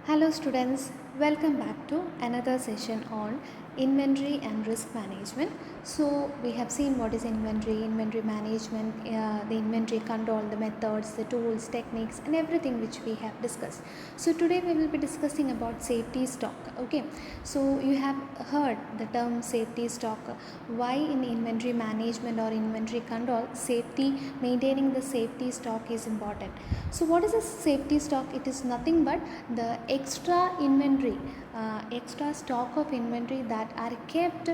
Hello students, welcome back to another session on inventory and risk management. So we have seen what is inventory management, the inventory control, the methods, the tools, techniques and everything which we have discussed. So today we will be discussing about safety stock. Okay, so you have heard the term safety stock. Why in inventory management or inventory control, maintaining the safety stock is important. So what is a safety stock? It is nothing but the extra stock of inventory that are kept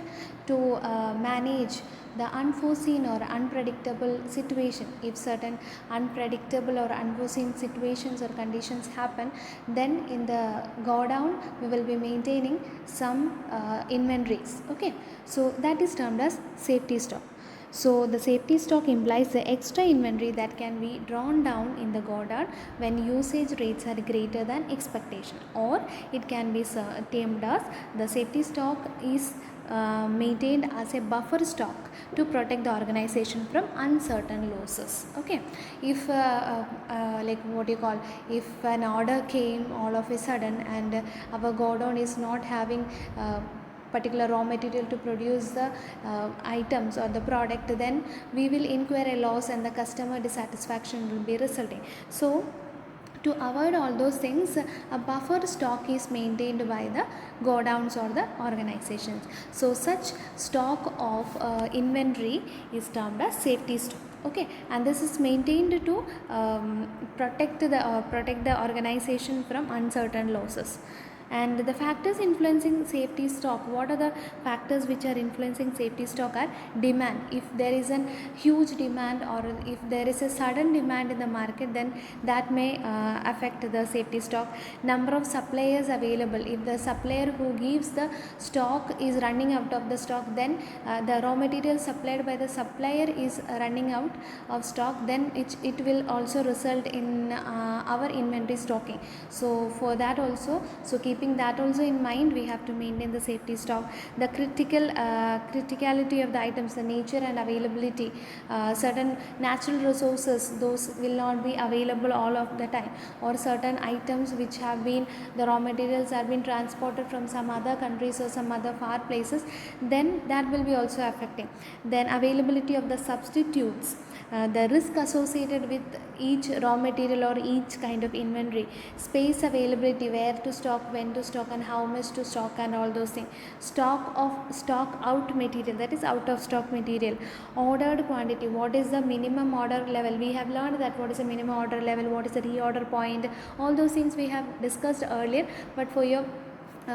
to manage the unforeseen or unpredictable situation. If certain unpredictable or unforeseen situations or conditions happen, then in the go down we will be maintaining some inventories. Okay, so that is termed as safety stock. So the safety stock implies the extra inventory that can be drawn down in the godown when usage rates are greater than expectation, or it can be termed as the safety stock is maintained as a buffer stock to protect the organization from uncertain losses. Okay, if like what you call, if an order came all of a sudden and our godown is not having particular raw material to produce the items or the product, then we will incur a loss and the customer dissatisfaction will be resulting. So to avoid all those things, a buffer stock is maintained by the godowns or the organizations. So such stock of inventory is termed as safety stock. Okay, and this is maintained to protect the organization from uncertain losses. And the factors influencing safety stock, what are the factors which are influencing safety stock are demand. If there is a huge demand or if there is a sudden demand in the market, then that may affect the safety stock. Number of suppliers available, if the supplier who gives the stock is running out of the stock, then the raw material supplied by the supplier is running out of stock, then it will also result in our inventory stocking. So for that also, so keeping that also in mind, we have to maintain the safety stock. The criticality of the items, the nature and availability, certain natural resources, those will not be available all of the time, or certain items which have been, the raw materials have been transported from some other countries or some other far places, then that will be also affecting. Then availability of the substitutes, the risk associated with each raw material or each kind of inventory, space availability, where to stock, when to stock and how much to stock and all those things. Stock out material, that is out of stock material. Ordered quantity, what is the minimum order level, we have learned that what is the minimum order level, what is the reorder point, all those things we have discussed earlier, but for your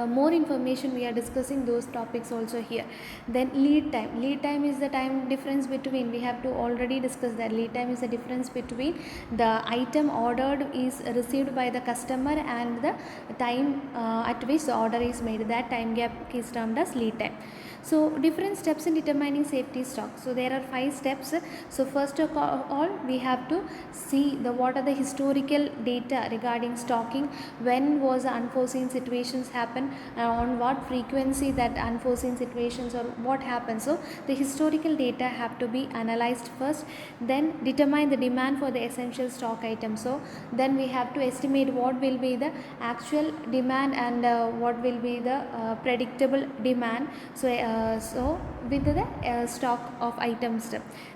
more information we are discussing those topics also here. Then lead time is the time difference between, we have to already discuss that lead time is the difference between the item ordered is received by the customer and the time at which the order is made, that time gap is termed as lead time. So different steps in determining safety stock. So there are 5 steps. So first of all, we have to see what are the historical data regarding stocking, when was the unforeseen situations happen, on what frequency that unforeseen situations or what happens. So the historical data have to be analyzed first, then determine the demand for the essential stock items. So then we have to estimate what will be the actual demand and what will be the predictable demand. So with the stock of items,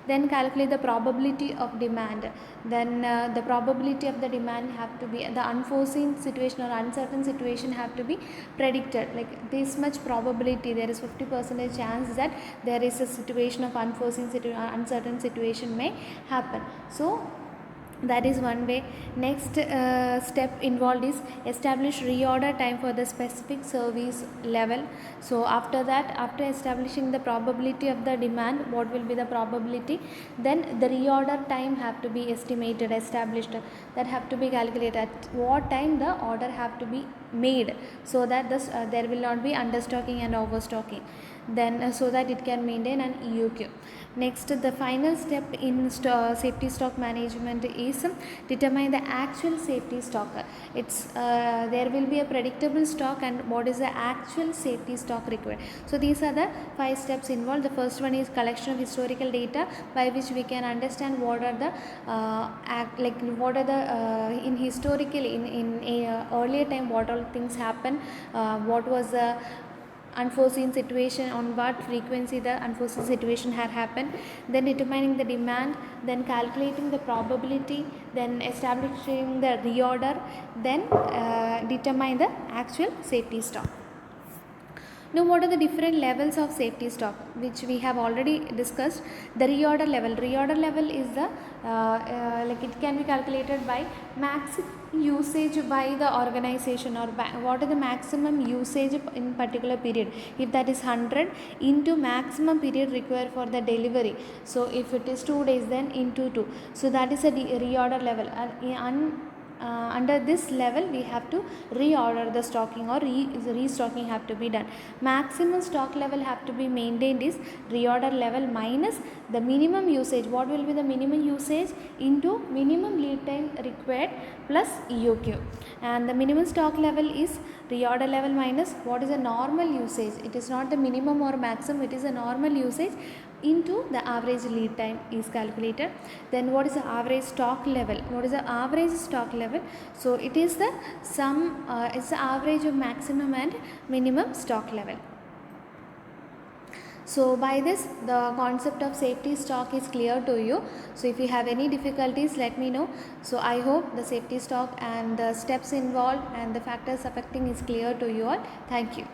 then calculate the probability of demand. Then the probability of the demand have to be, the unforeseen situation or uncertain situation have to be predicted, like this much probability, there is 50% chance that there is a situation of uncertain situation may happen. So that is one way. Next step involved is establish reorder time for the specific service level. So after that, after establishing the probability of the demand, what will be the probability, then the reorder time have to be established, that have to be calculated at what time the order have to be made, so that there will not be understocking and overstocking, then so that it can maintain an EOQ. Next, the final step in safety stock management is mechanism. Determine the actual safety stock. There will be a predictable stock and what is the actual safety stock required. So these are the 5 steps involved. The first one is collection of historical data, by which we can understand what are the in historical in earlier time what all things happen, what was the unforeseen situation, on what frequency the unforeseen situation had happened, then determining the demand, then calculating the probability, then establishing the reorder, then determine the actual safety stock. Now, what are the different levels of safety stock, which we have already discussed? The reorder level. Reorder level is the it can be calculated by maximum usage by the organization, or what is the maximum usage in particular period. If that is 100 into maximum period required for the delivery. So if it is 2 days, then into 2. So that is a reorder level. Under this level we have to reorder the stocking, or restocking have to be done. Maximum stock level have to be maintained is reorder level minus the minimum usage. What will be the minimum usage into minimum lead time required plus EOQ, and the minimum stock level is reorder level minus what is the normal usage. It is not the minimum or maximum, it is a normal usage into the average lead time is calculated. Then what is the average stock level? What is the average stock level? So it is the sum, it's the average of maximum and minimum stock level. So by this the concept of safety stock is clear to you. So if you have any difficulties, let me know. So I hope the safety stock and the steps involved and the factors affecting is clear to you all. Thank you.